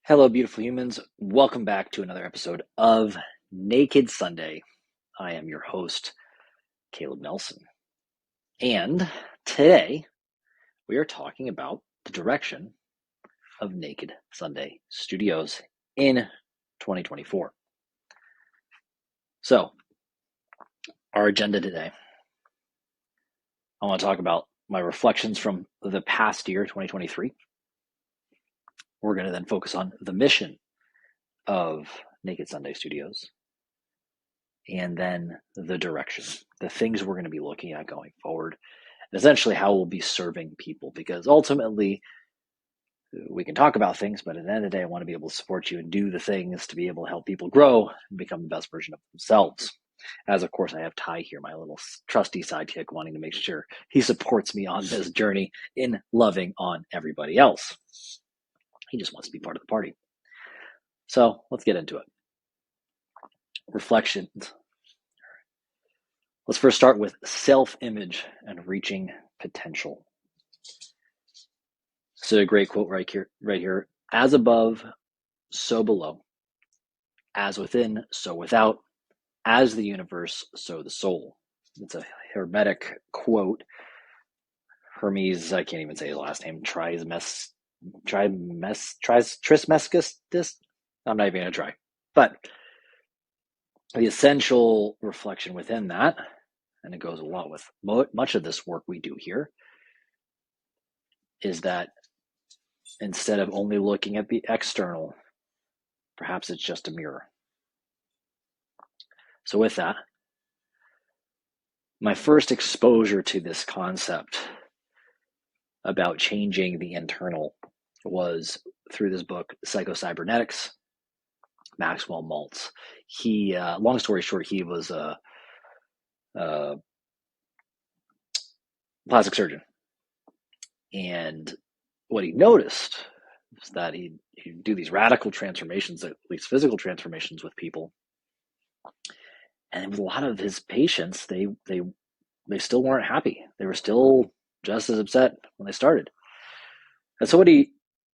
Hello, beautiful humans. Welcome back to another episode of Naked Sunday. I am your host, Caleb Nelson. And today we are talking about the direction of Naked Sunday Studios in 2024. So, our agenda today, I want to talk about my reflections from the past year, 2023. We're going to then focus on the mission of Naked Sunday Studios, and then the direction, the things we're going to be looking at going forward, and essentially how we'll be serving people. Because ultimately, we can talk about things, but at the end of the day, I want to be able to support you and do the things to be able to help people grow and become the best version of themselves. As of course, I have Ty here, my little trusty sidekick, wanting to make sure he supports me on this journey in loving on everybody else. He just wants to be part of the party. So let's get into it. Reflections. Let's first start with self-image and reaching potential. So a great quote right here. As above, so below. As within, so without. As the universe, so the soul. It's a Hermetic quote. Hermes, I can't even say his last name, Trismegistus. I'm not even going to try. But the essential reflection within that, and it goes a lot with much of this work we do here, is that instead of only looking at the external, perhaps it's just a mirror. So with that, my first exposure to this concept about changing the internal was through this book, Psycho-Cybernetics, Maxwell Maltz. He, long story short, he was a plastic surgeon. And what he noticed is that he'd do these radical transformations, at least physical transformations with people. And with a lot of his patients, they still weren't happy. They were still just as upset when they started. And so what he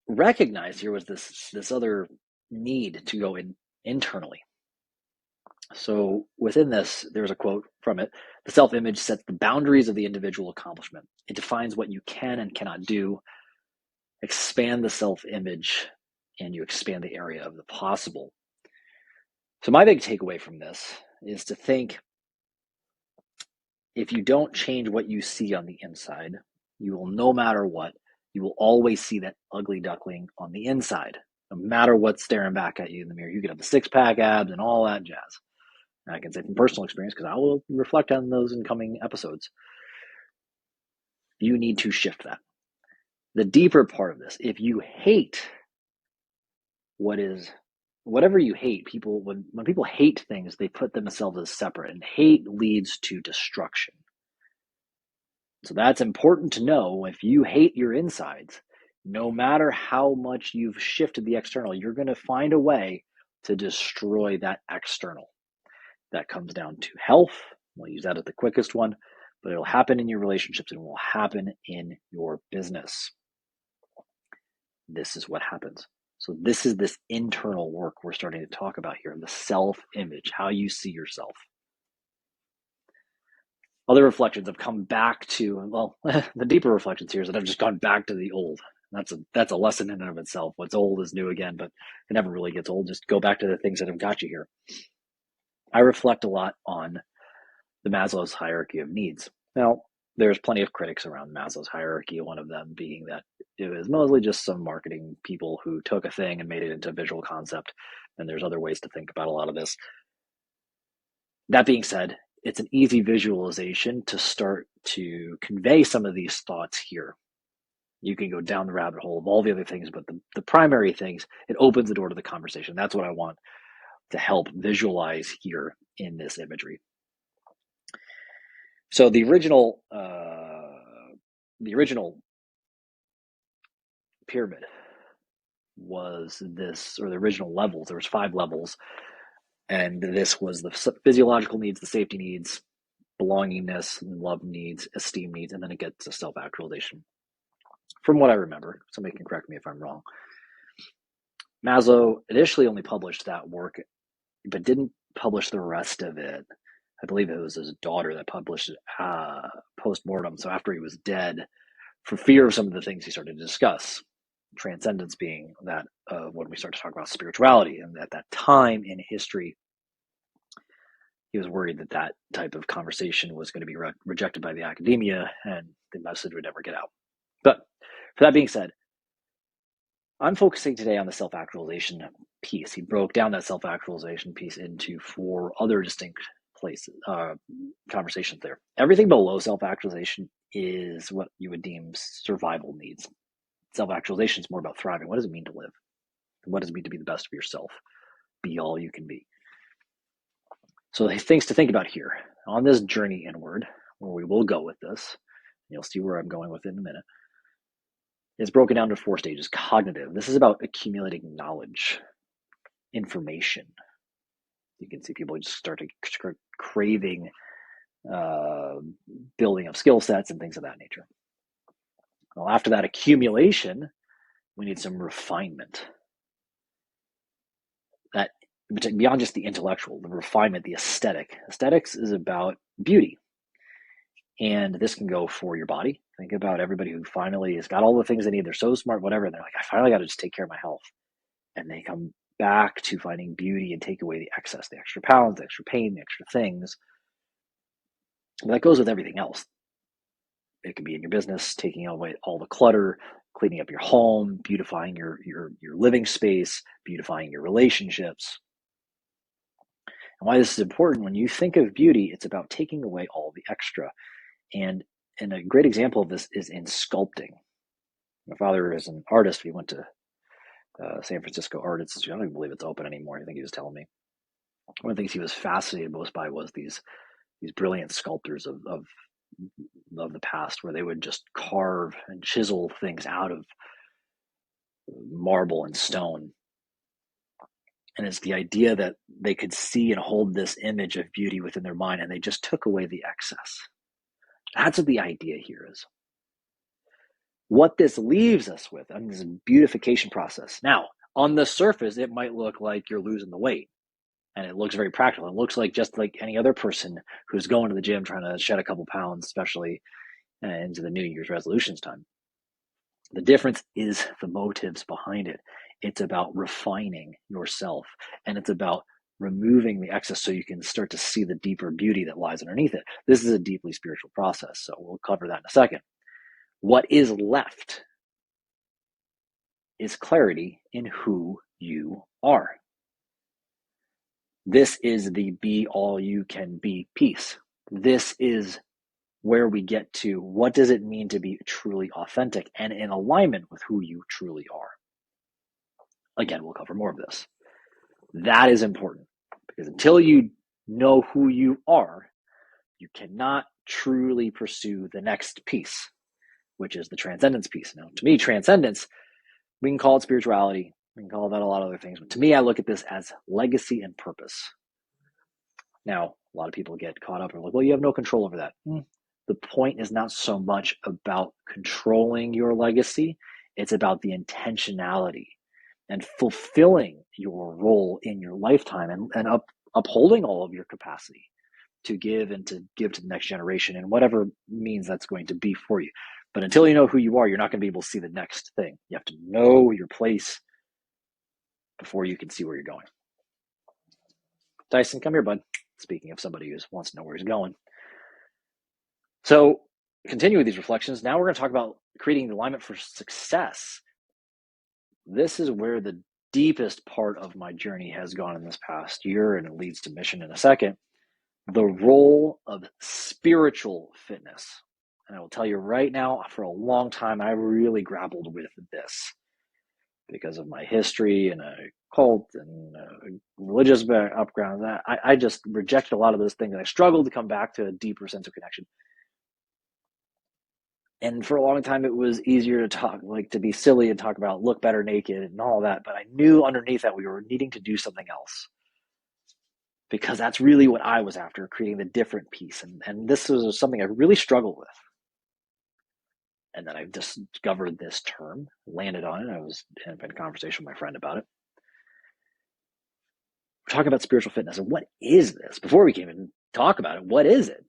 recognized here was this other need to go in internally. So within this, there's a quote from it. The self-image sets the boundaries of the individual accomplishment. It defines what you can and cannot do. Expand the self-image and you expand the area of the possible. So my big takeaway from this is to think, if you don't change what you see on the inside, you will, no matter what, you will always see that ugly duckling on the inside. No matter what's staring back at you in the mirror, you can have the six-pack abs and all that jazz. And I can say from personal experience, because I will reflect on those in coming episodes. You need to shift that. The deeper part of this, if you hate whatever you hate, people, when people hate things, they put themselves as separate, and hate leads to destruction. So that's important to know. If you hate your insides, no matter how much you've shifted the external, you're going to find a way to destroy that external. That comes down to health. We'll use that as the quickest one, but it'll happen in your relationships and it will happen in your business. This is what happens. So this is this internal work we're starting to talk about here, the self-image, how you see yourself. Other reflections have come back to, well, the deeper reflections here is that I've just gone back to the old. That's a lesson in and of itself. What's old is new again, but it never really gets old. Just go back to the things that have got you here. I reflect a lot on the Maslow's hierarchy of needs. Now, there's plenty of critics around Maslow's hierarchy, one of them being that it was mostly just some marketing people who took a thing and made it into a visual concept, and there's other ways to think about a lot of this. That being said, it's an easy visualization to start to convey some of these thoughts here. You can go down the rabbit hole of all the other things, but the primary things, it opens the door to the conversation. That's what I want to help visualize here in this imagery. So the original pyramid was this, or the original levels. There was 5 levels, and this was the physiological needs, the safety needs, belongingness, love needs, esteem needs, and then it gets to self-actualization. From what I remember, somebody can correct me if I'm wrong. Maslow initially only published that work, but didn't publish the rest of it. I believe it was his daughter that published it post-mortem, so after he was dead, for fear of some of the things he started to discuss. Transcendence being that when we start to talk about spirituality, and at that time in history, he was worried that that type of conversation was going to be rejected by the academia and the message would never get out. But for that being said, I'm focusing today on the self-actualization piece. He broke down that self-actualization piece into 4 other distinct places, conversations there. Everything below self-actualization is what you would deem survival needs. Self-actualization is more about thriving. What does it mean to live? What does it mean to be the best of yourself? Be all you can be. So things to think about here on this journey inward, where we will go with this, and you'll see where I'm going with it in a minute. It's broken down to 4 stages. Cognitive. This is about accumulating knowledge, information. You can see people just start to craving building of skill sets and things of that nature. Well, after that accumulation, we need some refinement. That beyond just the intellectual, the refinement, the aesthetic. Aesthetics is about beauty. And this can go for your body. Think about everybody who finally has got all the things they need. They're so smart, whatever. And they're like, I finally got to just take care of my health. And they come back to finding beauty and take away the excess, the extra pounds, the extra pain, the extra things. But that goes with everything else. It could be in your business, taking away all the clutter, cleaning up your home, beautifying your living space, beautifying your relationships. And why this is important, when you think of beauty, it's about taking away all the extra. And a great example of this is in sculpting. My father is an artist. We went to San Francisco Art Institute. I don't even believe it's open anymore. I think he was telling me. One of the things he was fascinated most by was these brilliant sculptors of the past, where they would just carve and chisel things out of marble and stone. And it's the idea that they could see and hold this image of beauty within their mind, and they just took away the excess. That's what the idea here is. What this leaves us with, and this beautification process. Now, on the surface, it might look like you're losing the weight, and it looks very practical. It looks like just like any other person who's going to the gym trying to shed a couple pounds, especially into the New Year's resolutions time. The difference is the motives behind it. It's about refining yourself, and it's about removing the excess so you can start to see the deeper beauty that lies underneath it. This is a deeply spiritual process, so we'll cover that in a second. What is left is clarity in who you are. This is the be all you can be piece. This is where we get to what does it mean to be truly authentic and in alignment with who you truly are. Again, we'll cover more of this. That is important, because until you know who you are, you cannot truly pursue the next piece, which is the transcendence piece. Now, to me, transcendence, we can call it spirituality, we can call that a lot of other things, but to me, I look at this as legacy and purpose. Now, a lot of people get caught up and are like, well, you have no control over that. The point is not so much about controlling your legacy, it's about the intentionality and fulfilling your role in your lifetime, and upholding all of your capacity to give and to give to the next generation in whatever means that's going to be for you. But until you know who you are, you're not going to be able to see the next thing. You have to know your place before you can see where you're going. Tyson, come here, bud. Speaking of somebody who wants to know where he's going. So, continue with these reflections. Now we're going to talk about creating the alignment for success. This is where the deepest part of my journey has gone in this past year, and it leads to mission in a second. The role of spiritual fitness. And I will tell you right now, for a long time, I really grappled with this because of my history and a cult and religious background. I just rejected a lot of those things, and I struggled to come back to a deeper sense of connection. And for a long time, it was easier to talk, like to be silly and talk about look better naked and all that. But I knew underneath that we were needing to do something else, because that's really what I was after, creating the different piece. And this was something I really struggled with. And then I discovered this term, landed on it. I was in a conversation with my friend about it. we're talking about spiritual fitness. And what is this? Before we can even talk about it, what is it?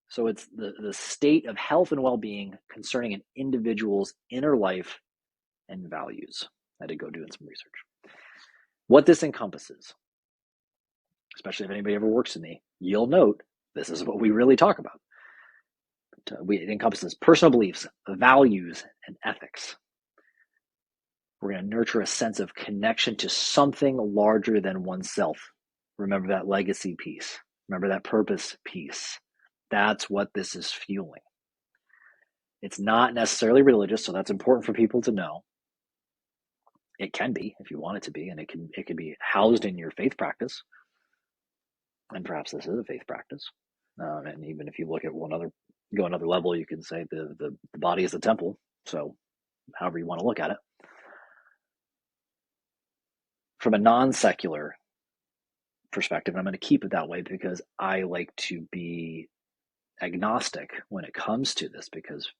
So it's the state of health and well-being concerning an individual's inner life and values. I had to go doing some research. What this encompasses, especially if anybody ever works with me, you'll note this is what we really talk about. It encompasses personal beliefs, values, and ethics. We're going to nurture a sense of connection to something larger than oneself. Remember that legacy piece. Remember that purpose piece. That's what this is fueling. It's not necessarily religious, so that's important for people to know. It can be if you want it to be, and it can be housed in your faith practice. And perhaps this is a faith practice. And even if you look at go another level, you can say the body is the temple. So however you want to look at it. From a non-secular perspective, I'm going to keep it that way because I like to be agnostic when it comes to this, because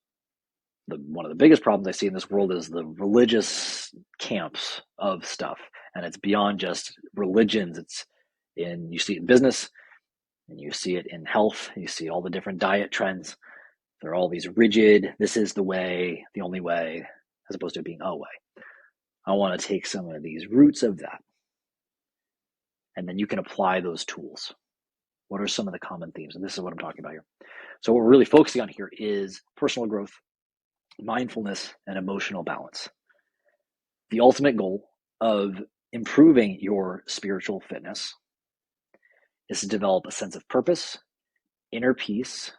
one of the biggest problems I see in this world is the religious camps of stuff, and it's beyond just religions. You see it in business, and you see it in health. You see all the different diet trends. They're all these rigid, this is the way, the only way, as opposed to it being a way. I want to take some of these roots of that, and then you can apply those tools. What are some of the common themes? And this is what I'm talking about here. So what we're really focusing on here is personal growth, mindfulness, and emotional balance. The ultimate goal of improving your spiritual fitness is to develop a sense of purpose, inner peace,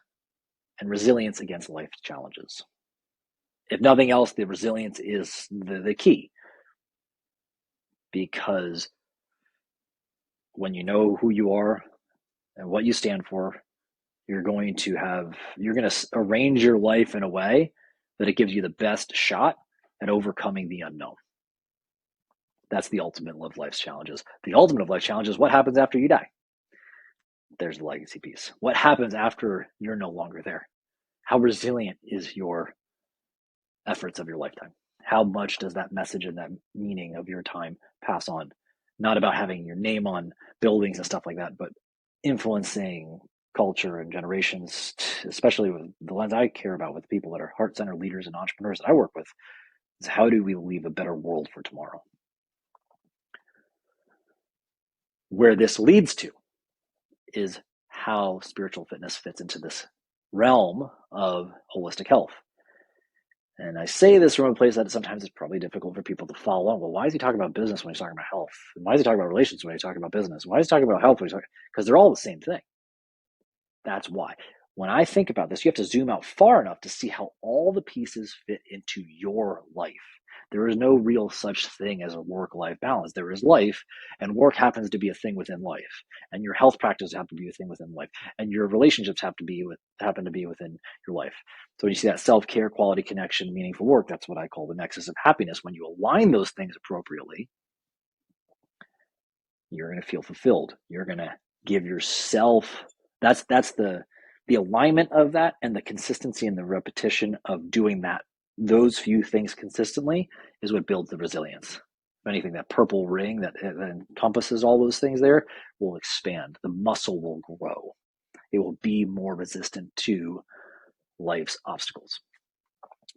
and resilience against life's challenges. If nothing else, the resilience is the key, because when you know who you are and what you stand for, you're going to arrange your life in a way that it gives you the best shot at overcoming the unknown. That's the ultimate of life's challenges. The ultimate of life's challenge is what happens after you die. There's the legacy piece. What happens after you're no longer there? How resilient is your efforts of your lifetime? How much does that message and that meaning of your time pass on? Not about having your name on buildings and stuff like that, but influencing culture and generations, especially with the lens I care about with people that are heart-centered leaders and entrepreneurs that I work with, is how do we leave a better world for tomorrow? Where this leads to is how spiritual fitness fits into this realm of holistic health. And I say this from a place that sometimes it's probably difficult for people to follow. Well, why is he talking about business when he's talking about health? And why is he talking about relations when he's talking about business? Why is he talking about health when he's talking? Because they're all the same thing. That's why. When I think about this, you have to zoom out far enough to see how all the pieces fit into your life. There is no real such thing as a work-life balance. There is life, and work happens to be a thing within life, and your health practices have to be a thing within life, and your relationships happen to be within your life. So when you see that self-care, quality connection, meaningful work, that's what I call the Nexus of Happiness. When you align those things appropriately, you're going to feel fulfilled. You're going to give yourself, that's the alignment of that, and the consistency and the repetition of doing those few things consistently is what builds the resilience. If anything, that purple ring that encompasses all those things there will expand. The muscle will grow. It will be more resistant to life's obstacles.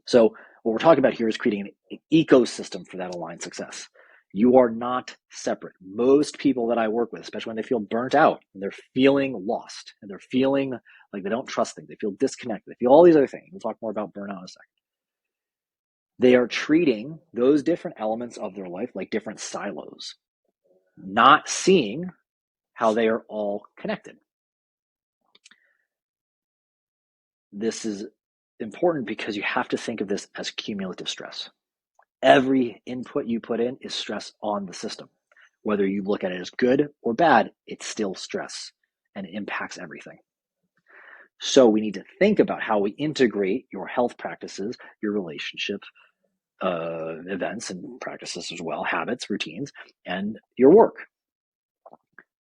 So what we're talking about here is creating an ecosystem for that aligned success. You are not separate. Most people that I work with, especially when they feel burnt out and they're feeling lost and they're feeling like they don't trust things, they feel disconnected, they feel all these other things. We'll talk more about burnout in a second. They are treating those different elements of their life like different silos, not seeing how they are all connected. This is important because you have to think of this as cumulative stress. Every input you put in is stress on the system. Whether you look at it as good or bad, it's still stress and it impacts everything. So we need to think about how we integrate your health practices, your relationships, events and practices as well, habits, routines, and your work.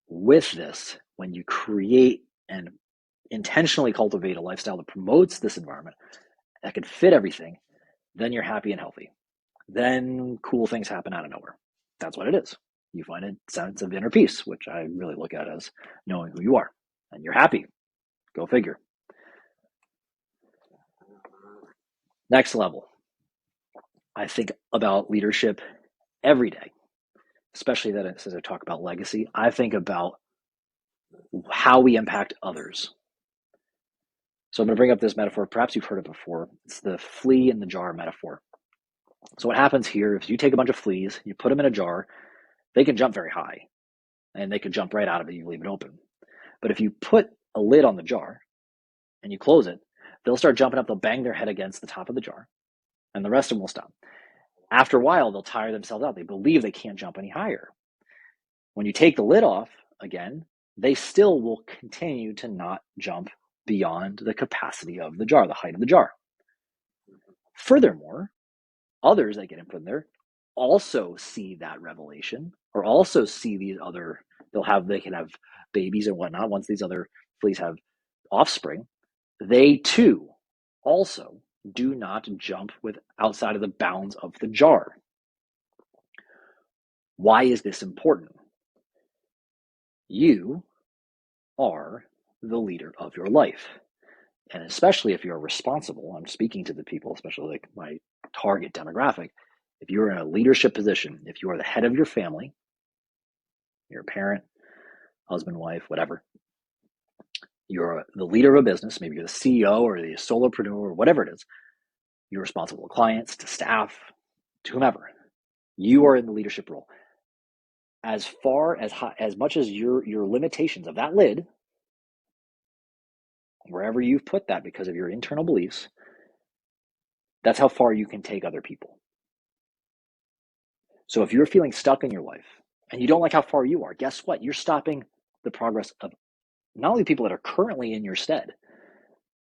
With this, when you create and intentionally cultivate a lifestyle that promotes this environment that can fit everything, then you're happy and healthy. Then cool things happen out of nowhere. That's what it is. you find a sense of inner peace, which I really look at as knowing who you are, and you're happy. Go figure. Next level. I think about leadership every day, especially that as I talk about legacy. I think about how we impact others. So I'm going to bring up this metaphor. Perhaps you've heard it before. It's the flea in the jar metaphor. So what happens here, if you take a bunch of fleas, you put them in a jar, they can jump very high, and they could jump right out of it. You leave it open. But if you put a lid on the jar and you close it, they'll start jumping up. They'll bang their head against the top of the jar, and the rest of them will stop. After a while, they'll tire themselves out. They believe they can't jump any higher. When you take the lid off again, they still will continue to not jump beyond the capacity of the jar, the height of the jar. Furthermore, others that get input in there also see that revelation, or also see these other, they can have babies and whatnot. Once these other fleas have offspring, they too also do not jump with outside of the bounds of the jar. Why is this important? You are the leader of your life. And especially if you're responsible, I'm speaking to the people, especially like my target demographic. If you're in a leadership position, if you are the head of your family, you're a parent, husband, wife, whatever, you're the leader of a business, maybe you're the CEO or the solopreneur or whatever it is, you're responsible to clients, to staff, to whomever. You are in the leadership role. As far as much as your limitations of that lid, wherever you've put that because of your internal beliefs, that's how far you can take other people. So if you're feeling stuck in your life and you don't like how far you are, guess what? You're stopping the progress of not only people that are currently in your stead,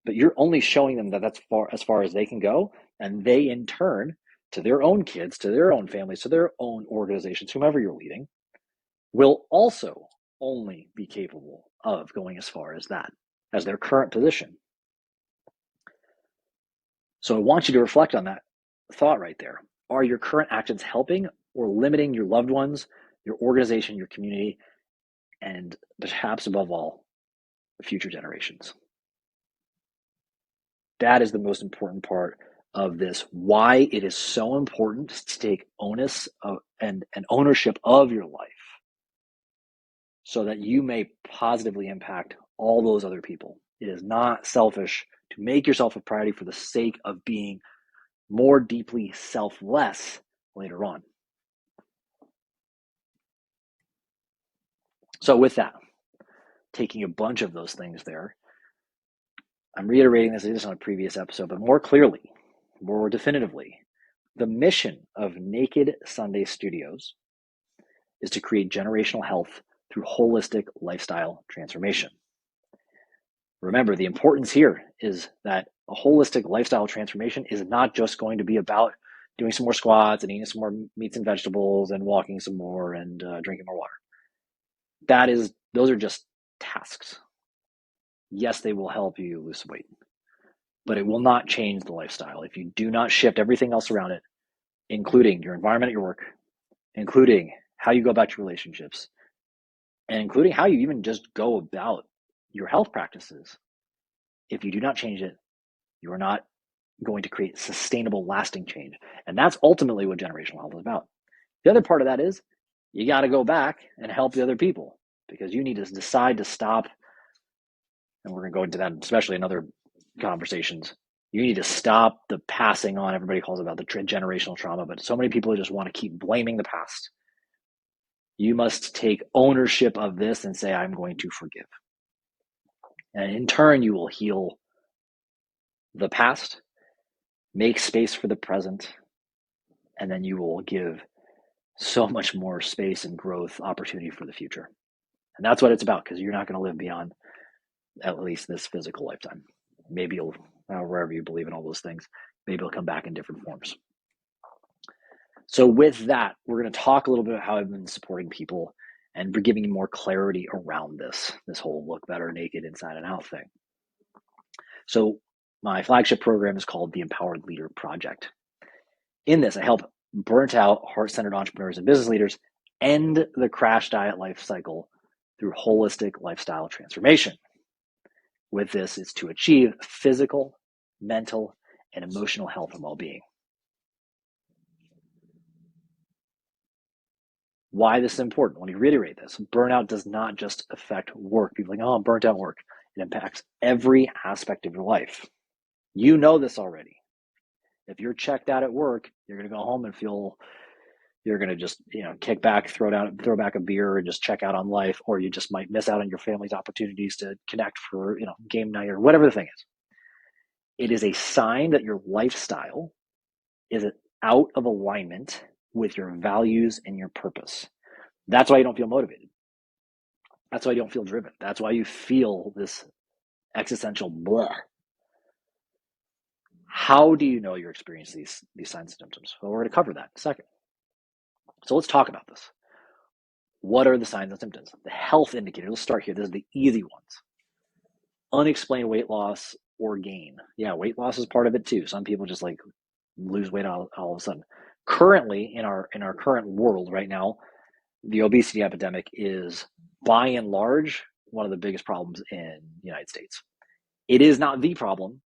but you're only showing them that that's as far as they can go. And they in turn, to their own kids, to their own families, to their own organizations, whomever you're leading, will also only be capable of going as far as that, as their current position. So I want you to reflect on that thought right there. Are your current actions helping or limiting your loved ones, your organization, your community, and perhaps above all, future generations? That is the most important part of this. Why it is so important to take onus of, and ownership of your life so that you may positively impact all those other people. It is not selfish to make yourself a priority for the sake of being more deeply selfless later on. So with that, taking a bunch of those things there, I'm reiterating this just on a previous episode, but more clearly, more definitively, the mission of Naked Sunday Studios is to create generational health through holistic lifestyle transformation. Remember, the importance here is that a holistic lifestyle transformation is not just going to be about doing some more squats and eating some more meats and vegetables and walking some more and drinking more water. Those are just tasks. Yes, they will help you lose weight, but it will not change the lifestyle if you do not shift everything else around it, including your environment at your work, including how you go about your relationships, and including how you even just go about your health practices. If you do not change it, you are not going to create sustainable, lasting change. And that's ultimately what generational health is about. The other part of that is you got to go back and help the other people because you need to decide to stop. And we're going to go into that, especially in other conversations. You need to stop the passing on. Everybody calls it about the generational trauma, but so many people just want to keep blaming the past. You must take ownership of this and say, I'm going to forgive. And in turn, you will heal the past, make space for the present, and then you will give so much more space and growth opportunity for the future. And that's what it's about, because you're not going to live beyond at least this physical lifetime. Maybe you'll, wherever you believe in all those things, maybe it'll come back in different forms. So with that, we're going to talk a little bit about how I've been supporting people and giving you more clarity around this whole look better naked inside and out thing. So my flagship program is called the Empowered Leader Project. In this, I help burnt out, heart-centered entrepreneurs and business leaders End the crash diet life cycle through holistic lifestyle transformation. With this, it's to achieve physical, mental, and emotional health and well-being. Why this is important? Let me reiterate this. Burnout does not just affect work. People are like, oh, I'm burnt out at work. It impacts every aspect of your life. You know this already. If you're checked out at work, you're going to go home and feel you're going to just, kick back, throw back a beer and just check out on life, or you just might miss out on your family's opportunities to connect for, game night or whatever the thing is. It is a sign that your lifestyle is out of alignment with your values and your purpose. That's why you don't feel motivated. That's why you don't feel driven. That's why you feel this existential blah. How do you know you're experiencing these signs and symptoms? Well, we're going to cover that in a second. So let's talk about this. What are the signs and symptoms? The health indicators. Let's start here. This is the easy ones. Unexplained weight loss or gain. Yeah, weight loss is part of it too. Some people just like lose weight all of a sudden. Currently, in our current world right now, the obesity epidemic is by and large one of the biggest problems in the United States. It is not the problem.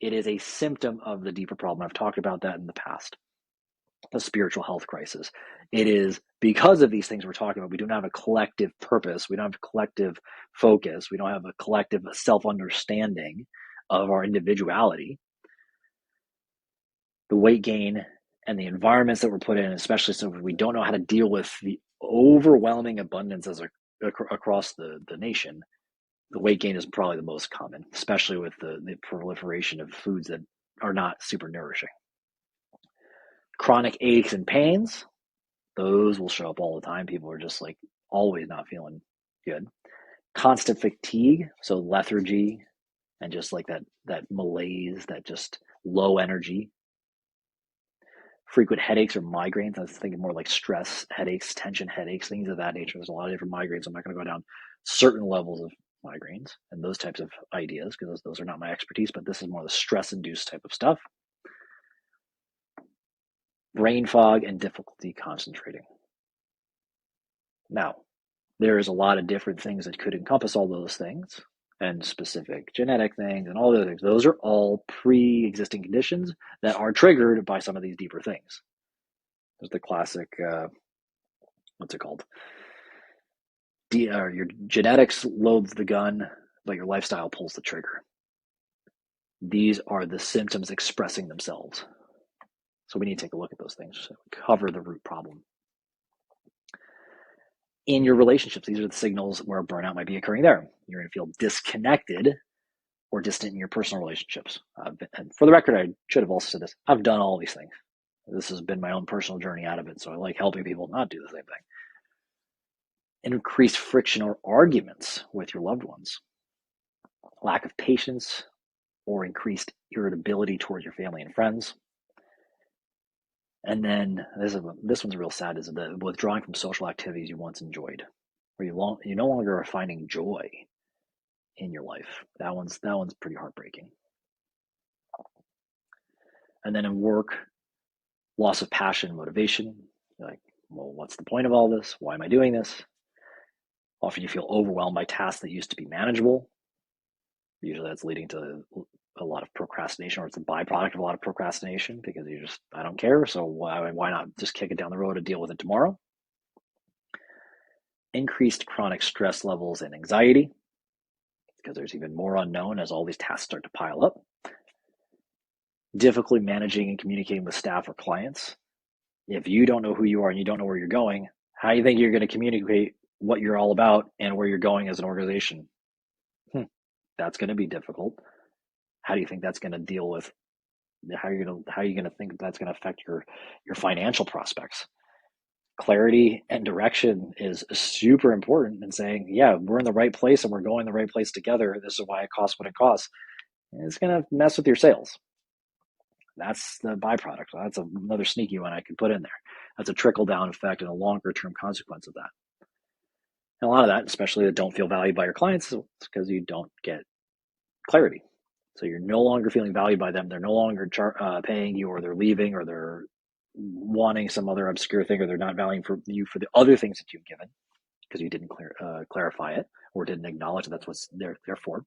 It is a symptom of the deeper problem. I've talked about that in the past. The spiritual health crisis. It is because of these things we're talking about. We don't have a collective purpose. We don't have a collective focus. We don't have a collective self-understanding of our individuality. The weight gain and the environments that we're put in, especially so we don't know how to deal with the overwhelming abundance across the nation. The weight gain is probably the most common, especially with the proliferation of foods that are not super nourishing. Chronic aches and pains, those will show up all the time. People are just like always not feeling good. Constant fatigue, so lethargy and just like that malaise, that just low energy. Frequent headaches or migraines. I was thinking more like stress headaches, tension headaches, things of that nature. There's a lot of different migraines. I'm not going to go down certain levels of migraines and those types of ideas because those are not my expertise, but this is more the stress-induced type of stuff. Brain fog and difficulty concentrating. Now, there's a lot of different things that could encompass all those things and specific genetic things and all the other things. Those are all pre-existing conditions that are triggered by some of these deeper things. There's the classic, what's it called? Your genetics loads the gun, but your lifestyle pulls the trigger. These are the symptoms expressing themselves. So we need to take a look at those things, so cover the root problem. In your relationships, these are the signals where burnout might be occurring there. You're going to feel disconnected or distant in your personal relationships. And for the record, I should have also said this. I've done all these things. This has been my own personal journey out of it, so I like helping people not do the same thing. Increased friction or arguments with your loved ones. Lack of patience or increased irritability towards your family and friends. And then this one's real sad, is the withdrawing from social activities you once enjoyed, where you no longer are finding joy in your life. That one's pretty heartbreaking. And then in work, loss of passion and motivation. You're like, well, what's the point of all this? Why am I doing this? Often you feel overwhelmed by tasks that used to be manageable. Usually that's leading to a lot of procrastination, or it's a byproduct of a lot of procrastination because I don't care. So why not just kick it down the road and deal with it tomorrow? Increased chronic stress levels and anxiety because there's even more unknown as all these tasks start to pile up. Difficulty managing and communicating with staff or clients. If you don't know who you are and you don't know where you're going, how do you think you're going to communicate what you're all about and where you're going as an organization? That's going to be difficult. How do you think that's going to deal with? How are you going to think that's going to affect your financial prospects? Clarity and direction is super important in saying, yeah, we're in the right place and we're going the right place together. This is why it costs what it costs. And it's going to mess with your sales. That's the byproduct. That's another sneaky one I could put in there. That's a trickle-down effect and a longer-term consequence of that. And a lot of that, especially that don't feel valued by your clients, is because you don't get clarity. So you're no longer feeling valued by them. They're no longer paying you, or they're leaving, or they're wanting some other obscure thing, or they're not valuing for you for the other things that you've given because you didn't clarify it or didn't acknowledge that that's what they're there for.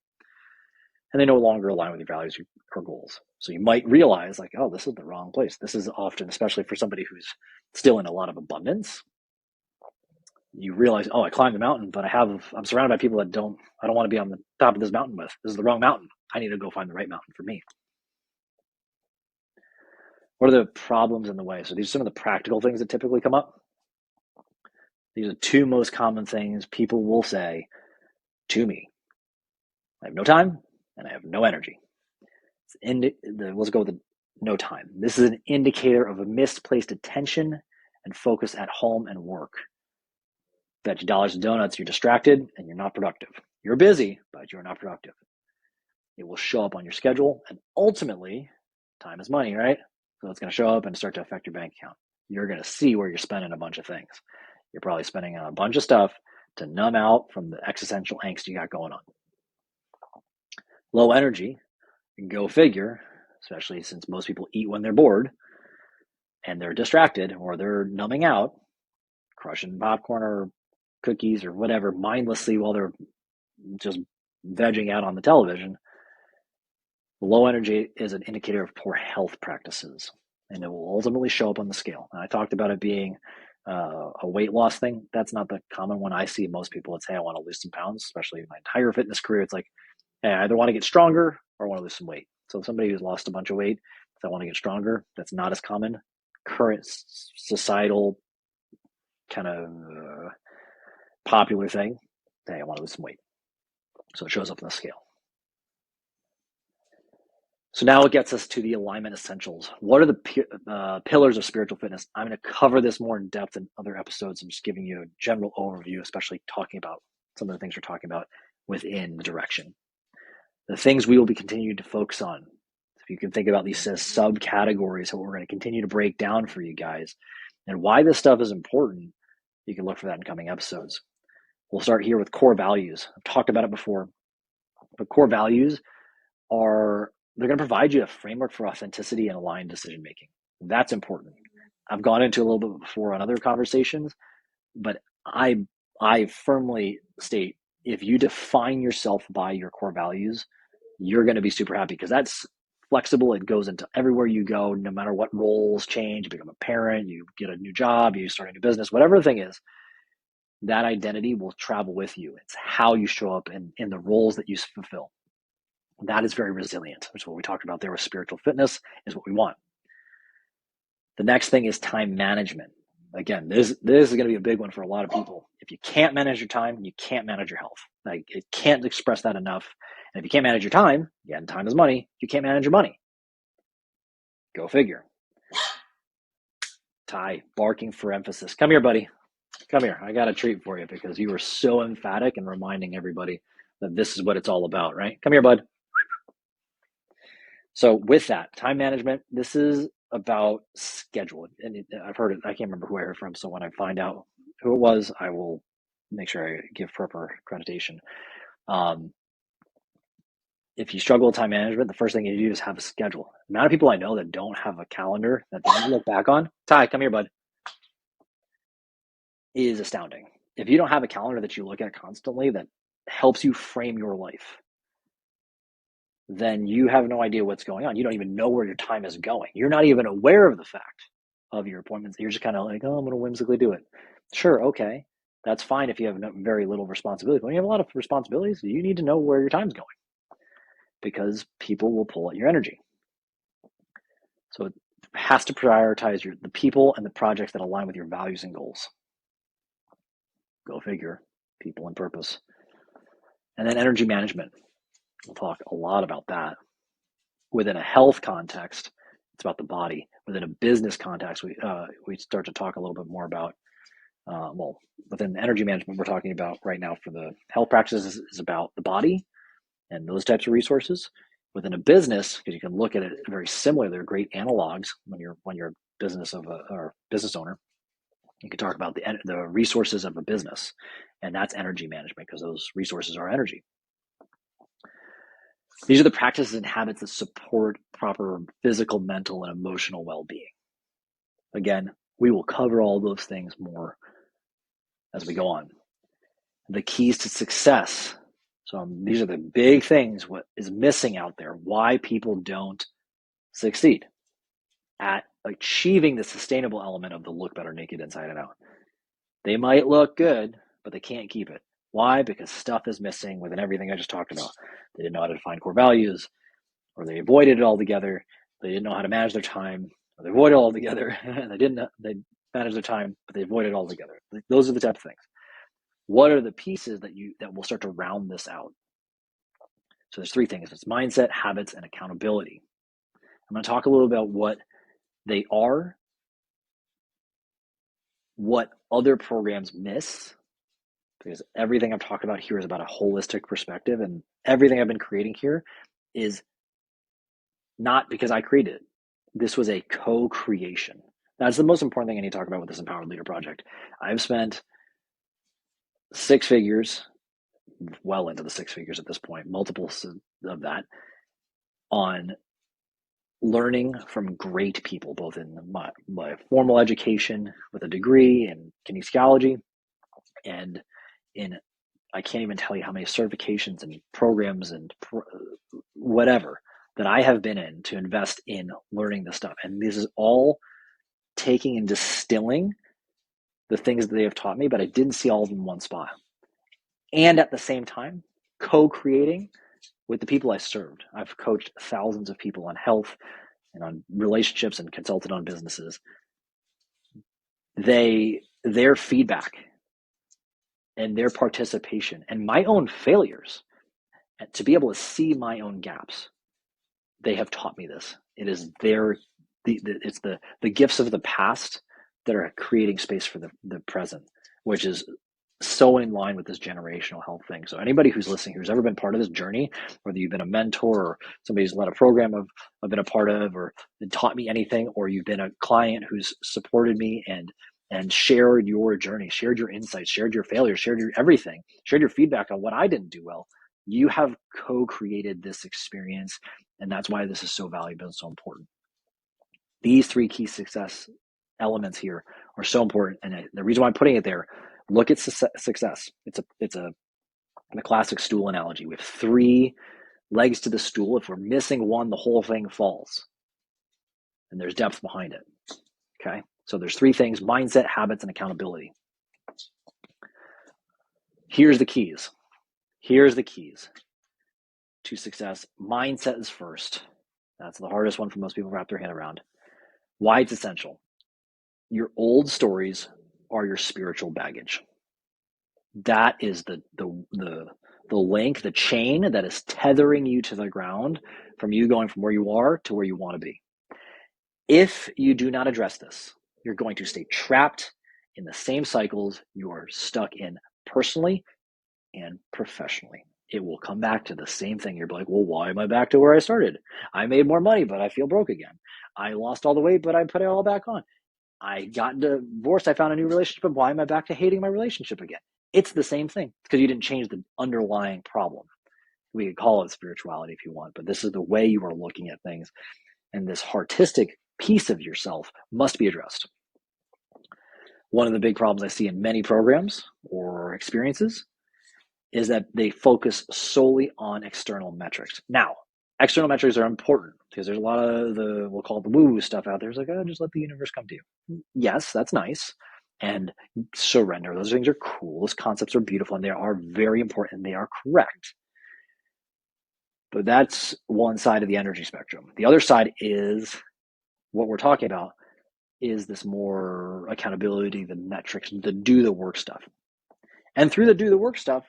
And they no longer align with your values or goals. So you might realize, like, oh, this is the wrong place. This is often, especially for somebody who's still in a lot of abundance, you realize, oh, I climbed the mountain, but I'm surrounded by people that I don't want to be on the top of this mountain with. This is the wrong mountain. I need to go find the right mountain for me. What are the problems in the way? So these are some of the practical things that typically come up. These are two most common things people will say to me. I have no time and I have no energy. Let's go with the no time. This is an indicator of a misplaced attention and focus at home and work. Bet you dollars and donuts, you're distracted and you're not productive. You're busy, but you're not productive. It will show up on your schedule, and ultimately, time is money, right? So it's going to show up and start to affect your bank account. You're going to see where you're spending a bunch of things. You're probably spending on a bunch of stuff to numb out from the existential angst you got going on. Low energy, go figure, especially since most people eat when they're bored and they're distracted or they're numbing out, crushing popcorn or cookies or whatever mindlessly while they're just vegging out on the television. Low energy is an indicator of poor health practices, and it will ultimately show up on the scale. And I talked about it being a weight loss thing. That's not the common one I see. Most people would say, I want to lose some pounds, especially in my entire fitness career. It's like, hey, I either want to get stronger or I want to lose some weight. So somebody who's lost a bunch of weight, if I want to get stronger, that's not as common. Current societal kind of popular thing, hey, I want to lose some weight. So it shows up on the scale. So now it gets us to the alignment essentials. What are the pillars of spiritual fitness? I'm going to cover this more in depth in other episodes. I'm just giving you a general overview, especially talking about some of the things we're talking about within the direction. The things we will be continuing to focus on. If you can think about these as subcategories, what we're going to continue to break down for you guys, and why this stuff is important, you can look for that in coming episodes. We'll start here with core values. I've talked about it before, but core values they're going to provide you a framework for authenticity and aligned decision making. That's important. I've gone into a little bit before on other conversations, but I firmly state, if you define yourself by your core values, you're going to be super happy because that's flexible. It goes into everywhere you go, no matter what roles change. You become a parent, you get a new job, you start a new business, whatever the thing is, that identity will travel with you. It's how you show up in the roles that you fulfill. That is very resilient, which is what we talked about there with spiritual fitness, is what we want. The next thing is time management. Again, this is going to be a big one for a lot of people. If you can't manage your time, you can't manage your health. Like, it can't express that enough. And if you can't manage your time, again, time is money, you can't manage your money. Go figure. Ty, barking for emphasis. Come here, buddy. Come here. I got a treat for you because you were so emphatic and reminding everybody that this is what it's all about, right? Come here, bud. So with that, time management, this is about schedule. And I've heard it, I can't remember who I heard from. So when I find out who it was, I will make sure I give proper accreditation. If you struggle with time management, the first thing you do is have a schedule. The amount of people I know that don't have a calendar that they can look back on, Ty, come here, bud, is astounding. If you don't have a calendar that you look at constantly that helps you frame your life, then you have no idea what's going on. You don't even know where your time is going. You're not even aware of the fact of your appointments. You're just kind of like, oh, I'm going to whimsically do it. Sure, okay. That's fine if you have very little responsibility. But when you have a lot of responsibilities, you need to know where your time's going because people will pull at your energy. So it has to prioritize the people and the projects that align with your values and goals. Go figure, people and purpose. And then energy management. We'll talk a lot about that. Within a health context, it's about the body. Within a business context, we start to talk a little bit more about, within the energy management we're talking about right now for the health practices is about the body and those types of resources. Within a business, because you can look at it very similar, they're great analogs when you're a business or business owner. You can talk about the resources of a business, and that's energy management because those resources are energy. These are the practices and habits that support proper physical, mental, and emotional well-being. Again, we will cover all those things more as we go on. The keys to success. So these are the big things, what is missing out there, why people don't succeed at achieving the sustainable element of the look better naked inside and out. They might look good, but they can't keep it. Why? Because stuff is missing within everything I just talked about. They didn't know how to define core values, or they avoided it altogether. They didn't know how to manage their time, or they avoided it altogether. They managed their time, but they avoided it altogether. Those are the type of things. What are the pieces that will start to round this out? So there's three things. It's mindset, habits, and accountability. I'm going to talk a little about what they are, what other programs miss, because everything I'm talking about here is about a holistic perspective, and everything I've been creating here is not because I created it. This was a co-creation. That's the most important thing I need to talk about with this Empowered Leader Project. I've spent six figures, well into the six figures at this point, multiples of that, on learning from great people, both in my formal education with a degree in kinesiology and in, I can't even tell you how many certifications and programs and whatever that I have been in to invest in learning this stuff. And this is all taking and distilling the things that they have taught me, but I didn't see all of them in one spot. And at the same time, co-creating with the people I served. I've coached thousands of people on health and on relationships and consulted on businesses. Their feedback and their participation and my own failures, to be able to see my own gaps, they have taught me this. It is it's the gifts of the past that are creating space for the present, which is so in line with this generational health thing. So anybody who's listening, who's ever been part of this journey, whether you've been a mentor or somebody's led a program I've been a part of, or taught me anything, or you've been a client who's supported me and shared your journey, shared your insights, shared your failures, shared your everything, shared your feedback on what I didn't do well, you have co-created this experience. And that's why this is so valuable and so important. These three key success elements here are so important. And the reason why I'm putting it there, look at success. It's the classic stool analogy. We have three legs to the stool. If we're missing one, the whole thing falls. And there's depth behind it. Okay. So there's three things: mindset, habits, and accountability. Here's the keys. Here's the keys to success. Mindset is first. That's the hardest one for most people to wrap their head around. Why it's essential. Your old stories are your spiritual baggage. That is the link, the chain that is tethering you to the ground from you going from where you are to where you want to be. If you do not address this, you're going to stay trapped in the same cycles you are stuck in personally and professionally. It will come back to the same thing. You're like, well, why am I back to where I started? I made more money, but I feel broke again. I lost all the weight, but I put it all back on. I got divorced. I found a new relationship, but why am I back to hating my relationship again? It's the same thing because you didn't change the underlying problem. We could call it spirituality if you want, but this is the way you are looking at things. And this artistic piece of yourself must be addressed. One of the big problems I see in many programs or experiences is that they focus solely on external metrics. Now, external metrics are important because there's a lot of we'll call it the woo-woo stuff out there. It's like, oh, just let the universe come to you. Yes, that's nice. And surrender. Those things are cool. Those concepts are beautiful and they are very important and they are correct. But that's one side of the energy spectrum. The other side is what we're talking about is this more accountability, the metrics, the do the work stuff. And through the do the work stuff,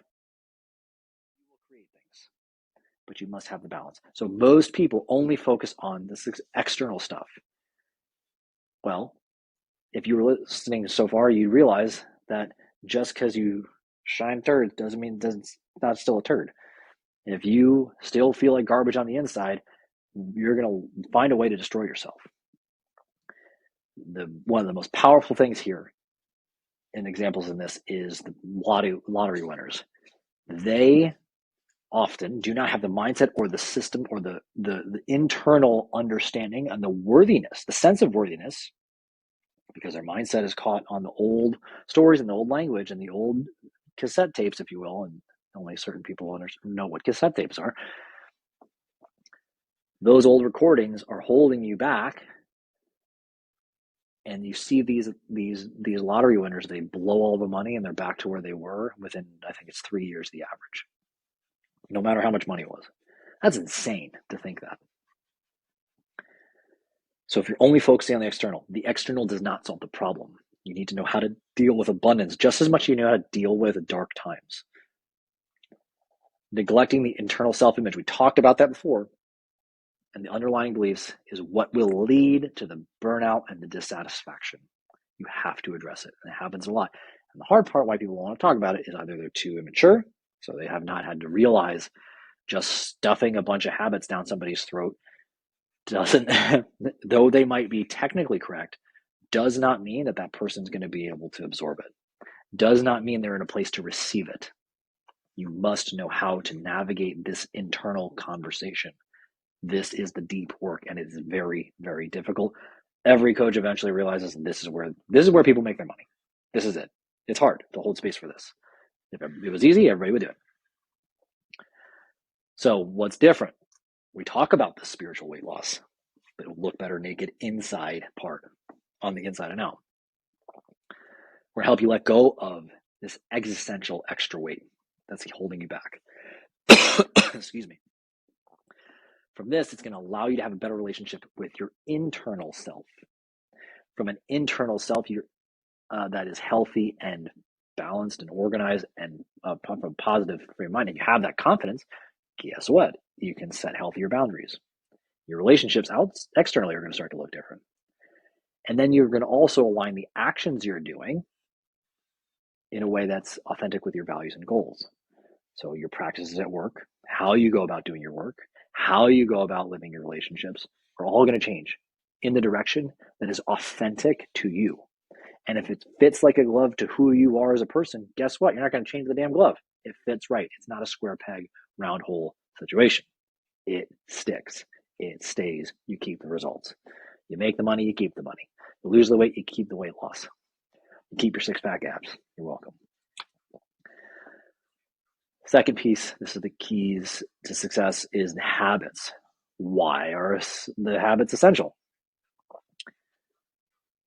you will create things. But you must have the balance. So most people only focus on this external stuff. Well, if you were listening so far, you realize that just because you shine turd doesn't mean it's not still a turd. If you still feel like garbage on the inside, you're going to find a way to destroy yourself. One of the most powerful things here, and examples in this, is the lottery winners. They often do not have the mindset or the system or the internal understanding and the worthiness, the sense of worthiness because their mindset is caught on the old stories and the old language and the old cassette tapes, if you will, and only certain people know what cassette tapes are. Those old recordings are holding you back, and you see these lottery winners, they blow all the money and they're back to where they were within, I think it's 3 years, the average, no matter how much money it was. That's insane to think that. So if you're only focusing on the external does not solve the problem. You need to know how to deal with abundance just as much as you know how to deal with dark times. Neglecting the internal self-image, we talked about that before, and the underlying beliefs is what will lead to the burnout and the dissatisfaction. You have to address it, and it happens a lot. And the hard part why people want to talk about it is either they're too immature, so they have not had to realize just stuffing a bunch of habits down somebody's throat doesn't, though they might be technically correct, does not mean that that person's going to be able to absorb it. Does not mean they're in a place to receive it. You must know how to navigate this internal conversation. This is the deep work, and it is very, very difficult. Every coach eventually realizes this is where people make their money. This is it. It's hard to hold space for this. If it was easy, everybody would do it. So what's different? We talk about the spiritual weight loss, but it'll look better naked inside part, on the inside and out. We're going to help you let go of this existential extra weight that's holding you back. Excuse me. From this, it's going to allow you to have a better relationship with your internal self. From an internal self that is healthy and balanced and organized and from a positive frame of mind, and you have that confidence, guess what? You can set healthier boundaries. Your relationships externally are going to start to look different. And then you're going to also align the actions you're doing in a way that's authentic with your values and goals. So your practices at work, how you go about doing your work, how you go about living your relationships are all going to change in the direction that is authentic to you. And if it fits like a glove to who you are as a person, guess what? You're not going to change the damn glove. It fits right. It's not a square peg, round hole situation. It sticks. It stays. You keep the results. You make the money, you keep the money. You lose the weight, you keep the weight loss. You keep your six-pack abs. You're welcome. Second piece, this is the keys to success, is the habits. Why are the habits essential?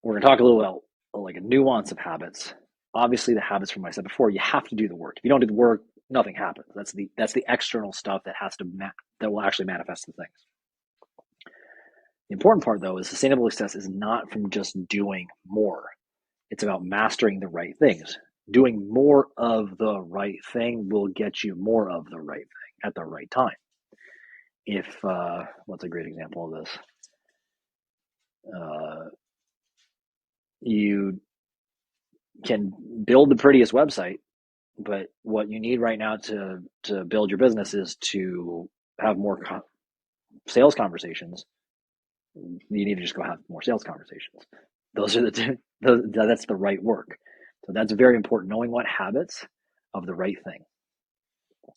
We're going to talk a little about like a nuance of habits. Obviously, the habits, from what I said before, you have to do the work. If you don't do the work, nothing happens. That's the external stuff that will actually manifest the things. The important part, though, is sustainable success is not from just doing more. It's about mastering the right things. Doing more of the right thing will get you more of the right thing at the right time. What's a great example of this? You can build the prettiest website, but what you need right now to build your business is to have more sales conversations. You need to just go have more sales conversations. Those are that's the right work. So that's very important, knowing what habits of the right thing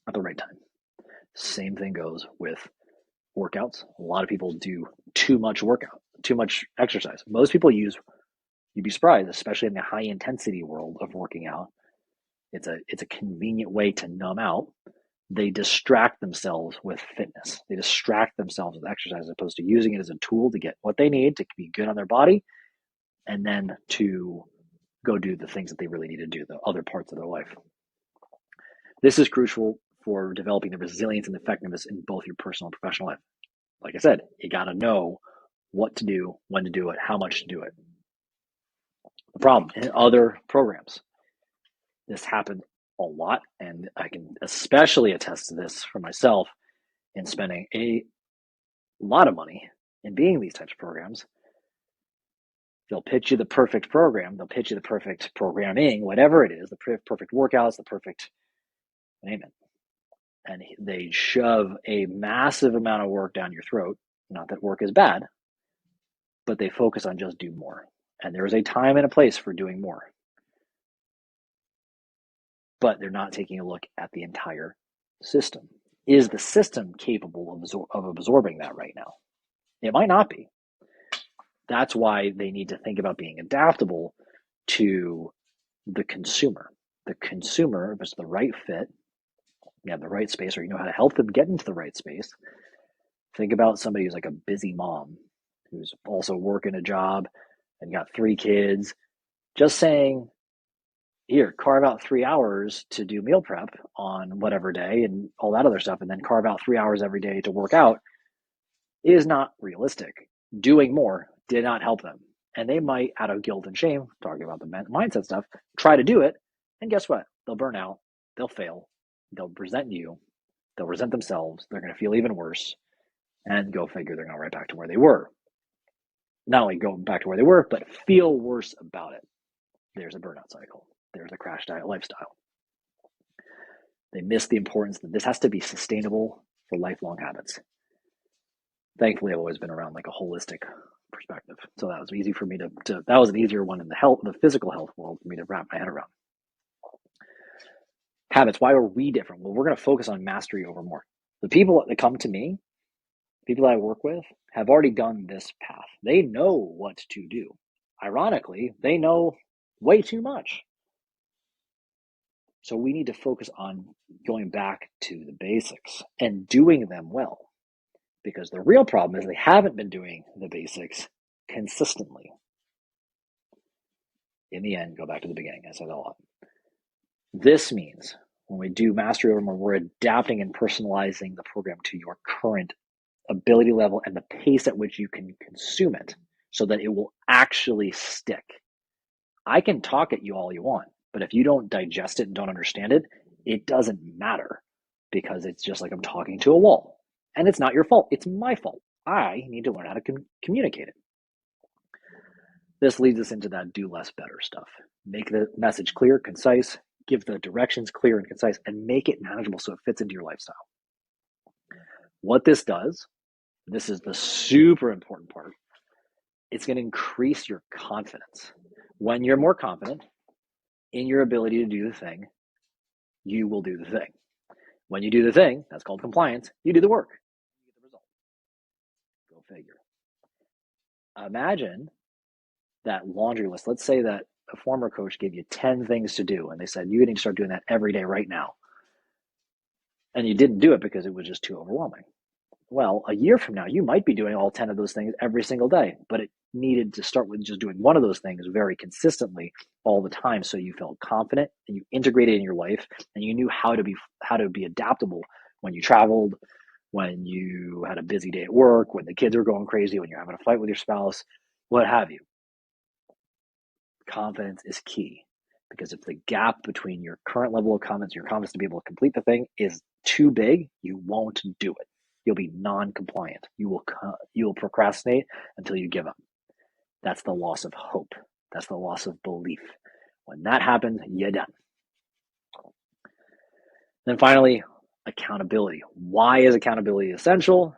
at the right time. Same thing goes with workouts. A lot of people do too much workout, too much exercise. Most people you'd be surprised, especially in the high intensity world of working out. It's a convenient way to numb out. They distract themselves with fitness. They distract themselves with exercise as opposed to using it as a tool to get what they need to be good on their body and then to go do the things that they really need to do, the other parts of their life. This is crucial for developing the resilience and effectiveness in both your personal and professional life. Like I said, you got to know what to do, when to do it, how much to do it. The problem in other programs, this happened a lot, and I can especially attest to this for myself in spending a lot of money in being these types of programs. They'll pitch you the perfect program. They'll pitch you the perfect programming, whatever it is, the perfect workouts, the perfect name it. And they shove a massive amount of work down your throat. Not that work is bad, but they focus on just do more. And there is a time and a place for doing more. But they're not taking a look at the entire system. Is the system capable of absorbing that right now? It might not be. That's why they need to think about being adaptable to the consumer. The consumer, if it's the right fit, you have the right space, or you know how to help them get into the right space. Think about somebody who's like a busy mom who's also working a job and got 3 kids. Just saying, here, carve out 3 hours to do meal prep on whatever day and all that other stuff, and then carve out 3 hours every day to work out is not realistic. Doing more did not help them. And they might, out of guilt and shame, talking about the mindset stuff, try to do it. And guess what? They'll burn out. They'll fail. They'll resent you. They'll resent themselves. They're going to feel even worse. And go figure, they're going right back to where they were. Not only go back to where they were, but feel worse about it. There's a burnout cycle. There's a crash diet lifestyle. They miss the importance that this has to be sustainable for lifelong habits. Thankfully, I've always been around like a holistic perspective. So that was easy for me that was an easier one in the physical health world for me to wrap my head around. Habits, why are we different? Well, we're going to focus on mastery over more. The people that come to me, people that I work with, have already done this path. They know what to do. Ironically, they know way too much. So we need to focus on going back to the basics and doing them well. Because the real problem is they haven't been doing the basics consistently. In the end, go back to the beginning. I said a lot. This means when we do mastery over more, we're adapting and personalizing the program to your current ability level and the pace at which you can consume it so that it will actually stick. I can talk at you all you want, but if you don't digest it and don't understand it, it doesn't matter because it's just like I'm talking to a wall. And it's not your fault. It's my fault. I need to learn how to communicate it. This leads us into that do less better stuff. Make the message clear, concise, give the directions clear and concise, and make it manageable so it fits into your lifestyle. What this does, this is the super important part, it's going to increase your confidence. When you're more confident in your ability to do the thing, you will do the thing. When you do the thing, that's called compliance, you do the work. You get the result. Go figure. Imagine that laundry list. Let's say that a former coach gave you 10 things to do, and they said, you need to start doing that every day right now. And you didn't do it because it was just too overwhelming. Well, a year from now, you might be doing all 10 of those things every single day, but it needed to start with just doing one of those things very consistently all the time so you felt confident and you integrated in your life and you knew how to be adaptable when you traveled, when you had a busy day at work, when the kids were going crazy, when you're having a fight with your spouse, what have you. Confidence is key because if the gap between your current level of confidence and your confidence to be able to complete the thing is too big, you won't do it. You'll be non-compliant. You will procrastinate until you give up. That's the loss of hope. That's the loss of belief. When that happens, you're done. Then finally, accountability. Why is accountability essential?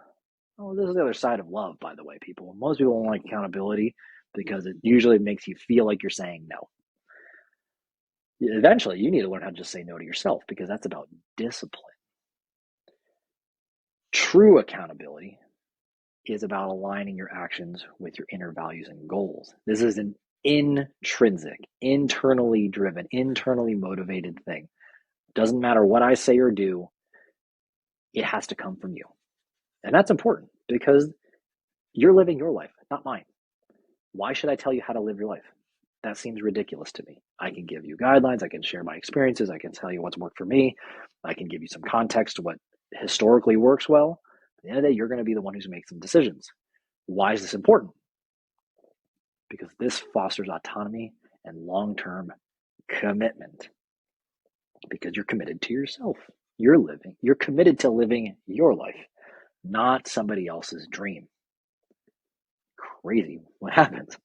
Oh, this is the other side of love, by the way, people. Most people don't like accountability because it usually makes you feel like you're saying no. Eventually, you need to learn how to just say no to yourself because that's about discipline. True accountability is about aligning your actions with your inner values and goals. This is an intrinsic, internally driven, internally motivated thing. Doesn't matter what I say or do, it has to come from you. And that's important because you're living your life, not mine. Why should I tell you how to live your life? That seems ridiculous to me. I can give you guidelines. I can share my experiences. I can tell you what's worked for me. I can give you some context to what historically works well. At the end of the day, you're going to be the one who's making some decisions. Why is this important? Because this fosters autonomy and long-term commitment. Because you're committed to yourself. You're committed to living your life, not somebody else's dream. Crazy what happens.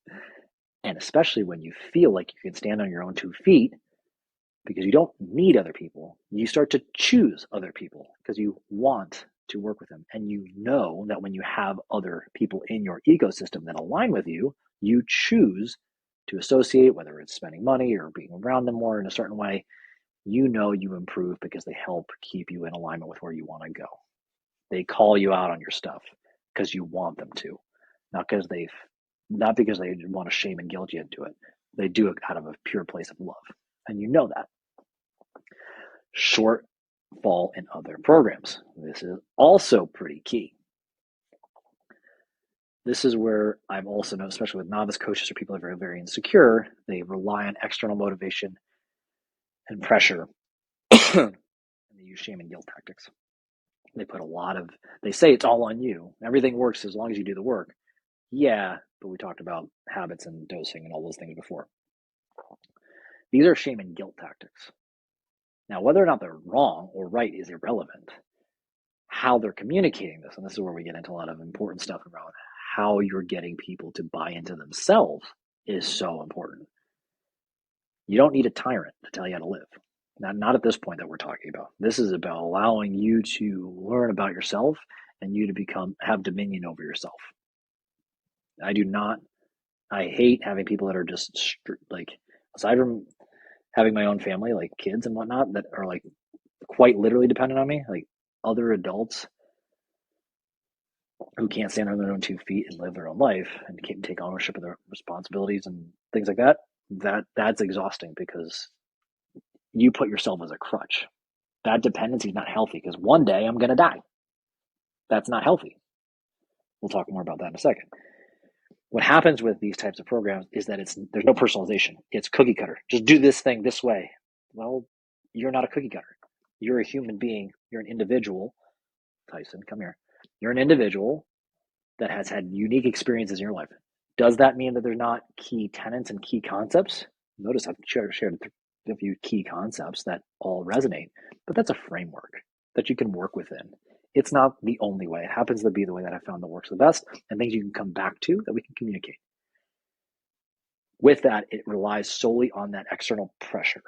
And especially when you feel like you can stand on your own 2 feet, because you don't need other people, you start to choose other people because you want to work with them. And you know that when you have other people in your ecosystem that align with you, you choose to associate, whether it's spending money or being around them more in a certain way. You know you improve because they help keep you in alignment with where you want to go. They call you out on your stuff because you want them to, not because they've not because they want to shame and guilt you into it. They do it out of a pure place of love. And you know that. Shortfall in other programs. This is also pretty key. This is where I've also known, especially with novice coaches or people that are very, very insecure, they rely on external motivation and pressure, and they use shame and guilt tactics. They say it's all on you. Everything works as long as you do the work. Yeah, but we talked about habits and dosing and all those things before. These are shame and guilt tactics. Now, whether or not they're wrong or right is irrelevant. How they're communicating this, and this is where we get into a lot of important stuff around how you're getting people to buy into themselves, is so important. You don't need a tyrant to tell you how to live. Not at this point that we're talking about. This is about allowing you to learn about yourself and you to have dominion over yourself. I hate having people that are just like, aside from having my own family, like kids and whatnot, that are like quite literally dependent on me, like other adults who can't stand on their own 2 feet and live their own life and can't take ownership of their responsibilities and things like that. That's exhausting because you put yourself as a crutch. That dependency is not healthy because one day I'm going to die. That's not healthy. We'll talk more about that in a second. What happens with these types of programs is that there's no personalization. It's cookie cutter. Just do this thing this way. Well, you're not a cookie cutter. You're a human being. You're an individual. Tyson, come here. You're an individual that has had unique experiences in your life. Does that mean that there's not key tenets and key concepts? Notice I've shared a few key concepts that all resonate, but that's a framework that you can work within. It's not the only way. It happens to be the way that I found that works the best and things you can come back to that we can communicate. With that, it relies solely on that external pressure.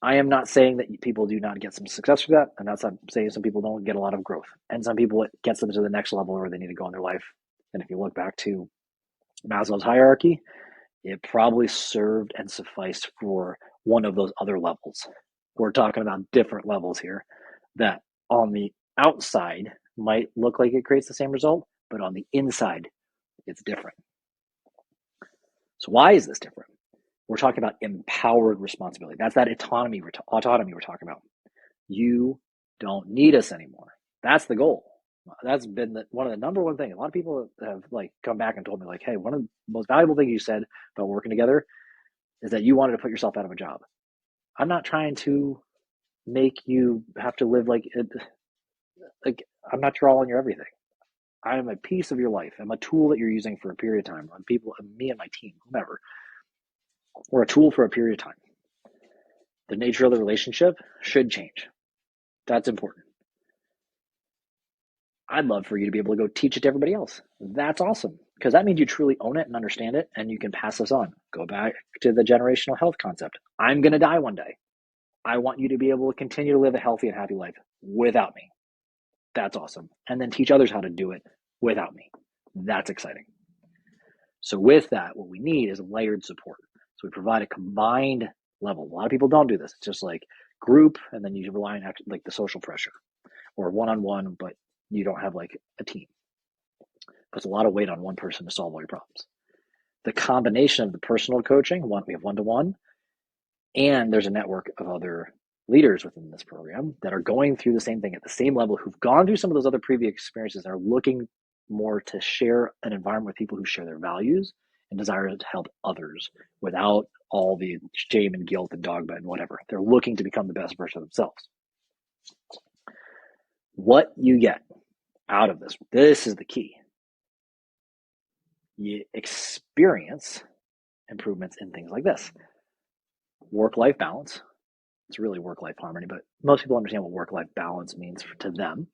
I am not saying that people do not get some success for that. I'm not saying some people don't get a lot of growth. And some people, it gets them to the next level where they need to go in their life. And if you look back to Maslow's hierarchy, it probably served and sufficed for one of those other levels. We're talking about different levels here that on the outside might look like it creates the same result, but on the inside, it's different. So why is this different? We're talking about empowered responsibility. That's that autonomy we're talking about. You don't need us anymore. That's the goal. That's been one of the number one things. A lot of people have like come back and told me like, hey, one of the most valuable things you said about working together is that you wanted to put yourself out of a job. I'm not trying to make you have to live like it. Like I'm not your all and your everything. I am a piece of your life. I'm a tool that you're using for a period of time. I'm me and my team, whomever. We're a tool for a period of time. The nature of the relationship should change. That's important. I'd love for you to be able to go teach it to everybody else. That's awesome because that means you truly own it and understand it and you can pass this on. Go back to the generational health concept. I'm going to die one day. I want you to be able to continue to live a healthy and happy life without me. That's awesome. And then teach others how to do it without me. That's exciting. So with that, what we need is layered support. So we provide a combined level. A lot of people don't do this. It's just like group, and then you rely on like the social pressure or one-on-one, but you don't have like a team. Puts a lot of weight on one person to solve all your problems. The combination of the personal coaching, we have one-to-one, and there's a network of other leaders within this program that are going through the same thing at the same level, who've gone through some of those other previous experiences and are looking more to share an environment with people who share their values and desire to help others without all the shame and guilt and dogma and whatever. They're looking to become the best version of themselves. What you get out of this is the key. You experience improvements in things like this. Work-life balance. It's really work-life harmony, but most people understand what work-life balance means to them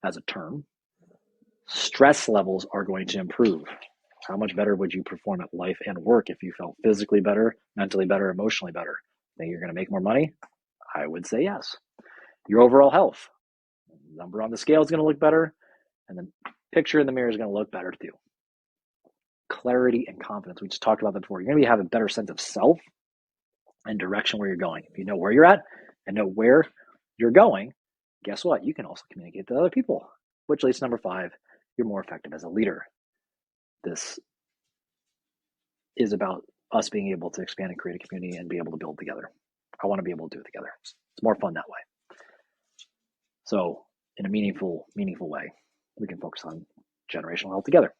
as a term. Stress levels are going to improve. How much better would you perform at life and work if you felt physically better, mentally better, emotionally better? Think you're going to make more money? I would say yes. Your overall health, number on the scale is going to look better, and the picture in the mirror is going to look better too. Clarity and confidence. We just talked about that before. You're going to have a better sense of self and direction where you're going. If you know where you're at and know where you're going, guess what? You can also communicate to other people, which leads to number 5, you're more effective as a leader. This is about us being able to expand and create a community and be able to build together. I want to be able to do it together. It's more fun that way. So in a meaningful way, we can focus on generational health together.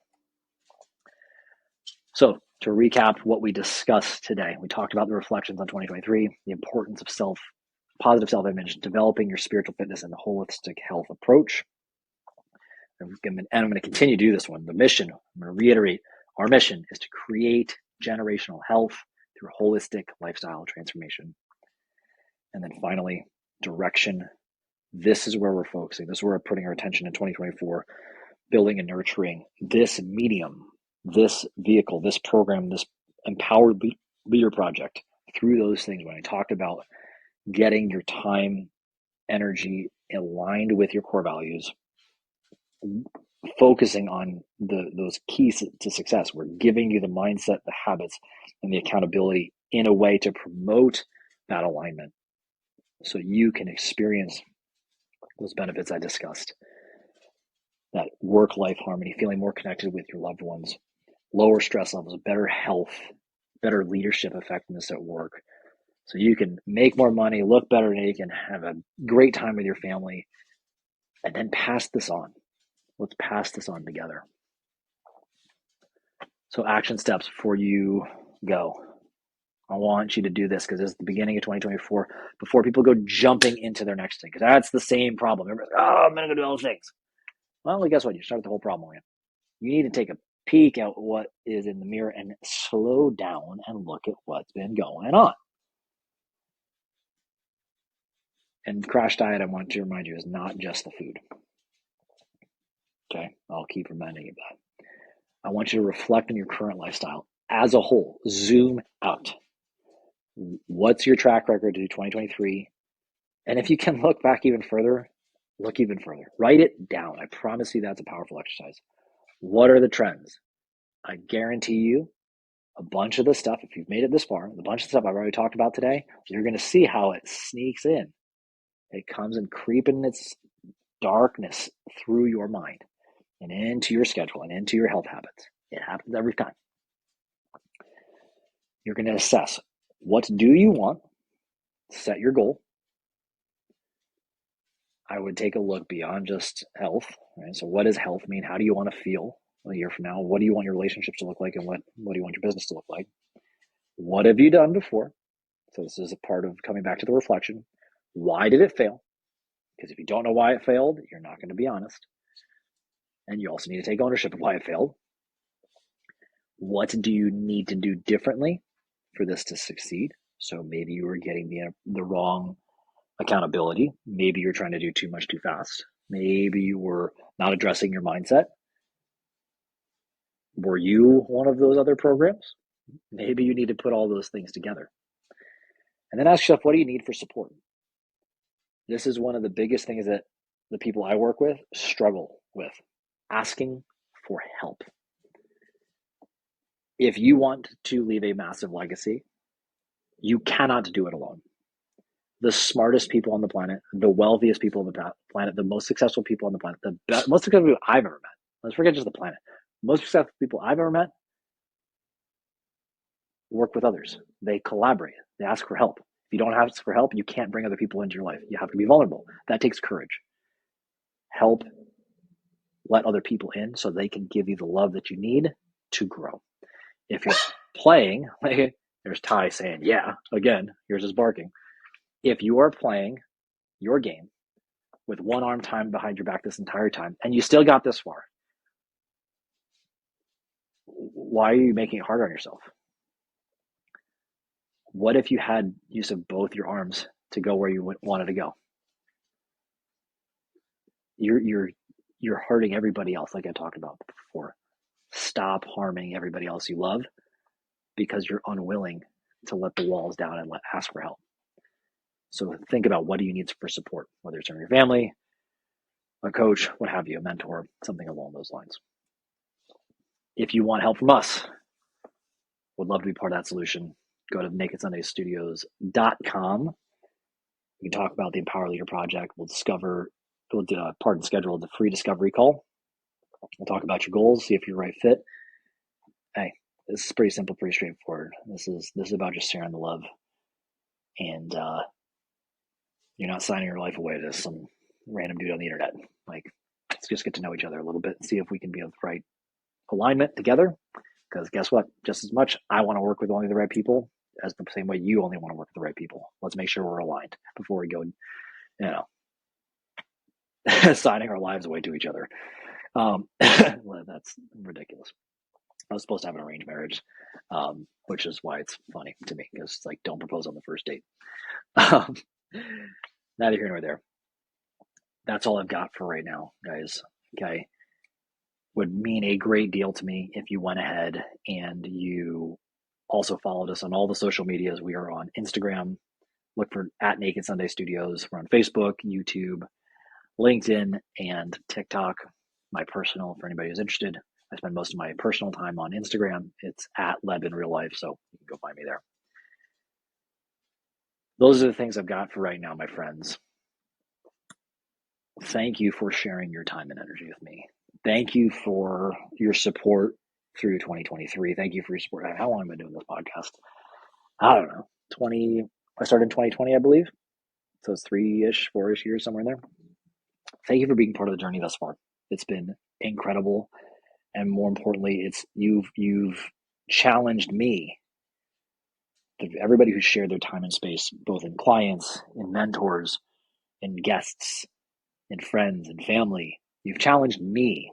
So to recap what we discussed today, we talked about the reflections on 2023, the importance of positive self-image, developing your spiritual fitness and the holistic health approach. And I'm going to continue to do this one. The mission, I'm going to reiterate, our mission is to create generational health through holistic lifestyle transformation. And then finally, direction. This is where we're focusing. This is where we're putting our attention in 2024, building and nurturing this medium, this vehicle, this program, this empowered leader project through those things. When I talked about getting your time, energy aligned with your core values, focusing on those keys to success. We're giving you the mindset, the habits, and the accountability in a way to promote that alignment so you can experience those benefits I discussed. That work-life harmony, feeling more connected with your loved ones, lower stress levels, better health, better leadership effectiveness at work. So you can make more money, look better, and you can have a great time with your family, and then pass this on. Let's pass this on together. So action steps before you go. I want you to do this because it's the beginning of 2024 before people go jumping into their next thing. Because that's the same problem. Everybody's like, I'm going to do all those things. Well, guess what? You start the whole problem again. You need to take a peek at what is in the mirror and slow down and look at what's been going on. And crash diet, I want to remind you, is not just the food. Okay, I'll keep reminding you of that. I want you to reflect on your current lifestyle as a whole. Zoom out. What's your track record to 2023? And if you can look back even further, look even further. Write it down. I promise you that's a powerful exercise. What are the trends? I guarantee you a bunch of the stuff, if you've made it this far, the bunch of stuff I've already talked about today, you're going to see how it sneaks in. It comes and creeping its darkness through your mind and into your schedule and into your health habits. It happens every time. You're going to assess, what do you want? Set your goal. I would take a look beyond just health. Right? So what does health mean? How do you want to feel a year from now? What do you want your relationships to look like? And what do you want your business to look like? What have you done before? So this is a part of coming back to the reflection. Why did it fail? Because if you don't know why it failed, you're not going to be honest. And you also need to take ownership of why it failed. What do you need to do differently for this to succeed? So maybe you were getting the wrong accountability. Maybe you're trying to do too much too fast. Maybe you were not addressing your mindset. Were you one of those other programs? Maybe you need to put all those things together. And then ask yourself, what do you need for support? This is one of the biggest things that the people I work with struggle with, asking for help. If you want to leave a massive legacy, you cannot do it alone. The smartest people on the planet, the wealthiest people on the planet, the most successful people on the planet, the most successful people I've ever met. Let's forget just the planet. Most successful people I've ever met work with others. They collaborate. They ask for help. If you don't ask for help, you can't bring other people into your life. You have to be vulnerable. That takes courage. Help let other people in so they can give you the love that you need to grow. If you're playing, there's Ty saying, yeah, again, here's his barking. If you are playing your game with one arm tied behind your back this entire time, and you still got this far, why are you making it harder on yourself? What if you had use of both your arms to go where you wanted to go? You're hurting everybody else, like I talked about before. Stop harming everybody else you love because you're unwilling to let the walls down and ask for help. So think about, what do you need for support, whether it's from your family, a coach, what have you, a mentor, something along those lines. If you want help from us, would love to be part of that solution. Go to nakedsundaysstudios.com. We can talk about the Empower Leader Project. We'll schedule the free discovery call. We'll talk about your goals, see if you're the right fit. Hey, this is pretty simple, pretty straightforward. This is about just sharing the love, and you're not signing your life away to some random dude on the internet. Like, let's just get to know each other a little bit and see if we can be of the right alignment together. Because guess what? Just as much I want to work with only the right people as the same way you only want to work with the right people. Let's make sure we're aligned before we go, signing our lives away to each other. Well, that's ridiculous. I was supposed to have an arranged marriage, which is why it's funny to me, because it's like, don't propose on the first date. Neither here nor there. That's all I've got for right now, guys. Okay. Would mean a great deal to me if you went ahead and you also followed us on all the social medias. We are on Instagram. Look for at Naked Sunday Studios. We're on Facebook, YouTube, LinkedIn, and TikTok. My personal, for anybody who's interested, I spend most of my personal time on Instagram. It's at Leb in real life, so you can go find me there. Those are the things I've got for right now, my friends. Thank you for sharing your time and energy with me. Thank you for your support through 2023. Thank you for your support. How long have I been doing this podcast? I don't know. I started in 2020, I believe. So it's 3-ish, 4-ish years, somewhere in there. Thank you for being part of the journey thus far. It's been incredible. And more importantly, you've challenged me. Everybody who shared their time and space, both in clients, in mentors, in guests, in friends, and family, you've challenged me.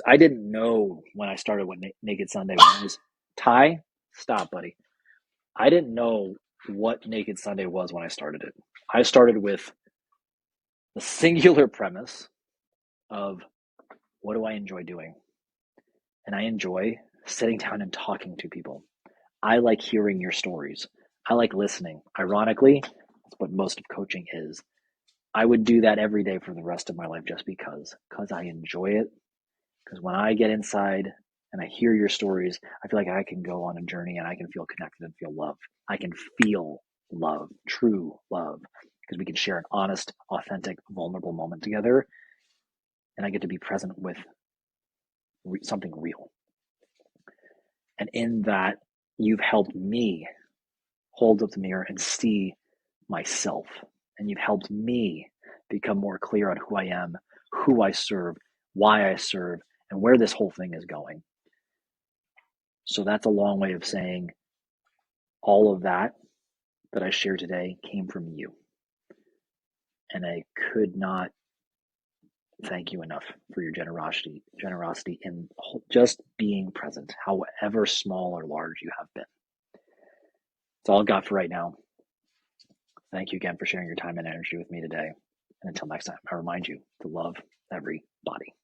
I didn't know when I started what Naked Sunday was. Ty, stop, buddy. I didn't know what Naked Sunday was when I started it. I started with the singular premise of, what do I enjoy doing? And I enjoy sitting down and talking to people. I like hearing your stories. I like listening. Ironically, that's what most of coaching is. I would do that every day for the rest of my life just because I enjoy it. Because when I get inside and I hear your stories, I feel like I can go on a journey and I can feel connected and feel loved. I can feel love, true love, because we can share an honest, authentic, vulnerable moment together. And I get to be present with something real. And in that, you've helped me hold up the mirror and see myself. And you've helped me become more clear on who I am, who I serve, why I serve, and where this whole thing is going. So that's a long way of saying all of that I shared today came from you. And I could not thank you enough for your generosity in just being present, however small or large you have been. That's all I've got for right now. Thank you again for sharing your time and energy with me today. And until next time, I remind you to love everybody.